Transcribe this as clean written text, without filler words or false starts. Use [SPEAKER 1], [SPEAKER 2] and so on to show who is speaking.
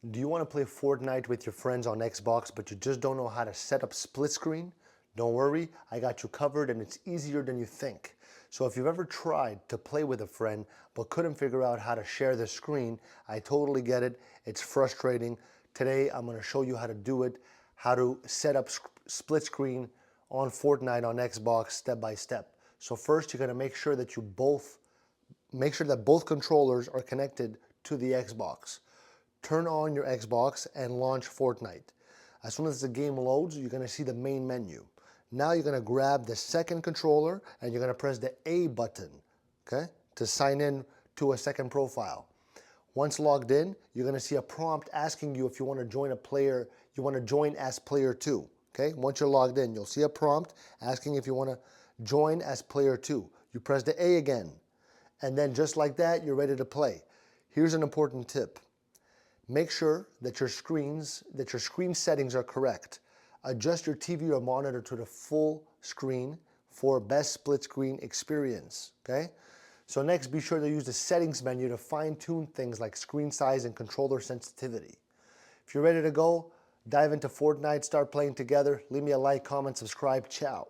[SPEAKER 1] Do you want to play Fortnite with your friends on Xbox, but you just don't know how to set up split screen? Don't worry, I got you covered and it's easier than you think. So if you've ever tried to play with a friend but couldn't figure out how to share the screen, I totally get it. It's frustrating. Today I'm going to show you how to do it, how to set up split screen on Fortnite on Xbox step by step. So first you're going to make sure that both controllers are connected to the Xbox. Turn on your Xbox and launch Fortnite. As soon as the game loads, you're going to see the main menu. Now you're going to grab the second controller and you're going to press the A button, okay, to sign in to a second profile. Once logged in, you're going to see a prompt asking you if you want to join a player, you want to join as player 2, okay? Once you're logged in, you'll see a prompt asking if you want to join as player 2. You press the A again, and then just like that, you're ready to play. Here's an important tip. Make sure that your screen settings are correct. Adjust your TV or monitor to the full screen for best split screen experience, okay? So next, be sure to use the settings menu to fine-tune things like screen size and controller sensitivity. If you're ready to go, dive into Fortnite, start playing together. Leave me a like, comment, subscribe. Ciao.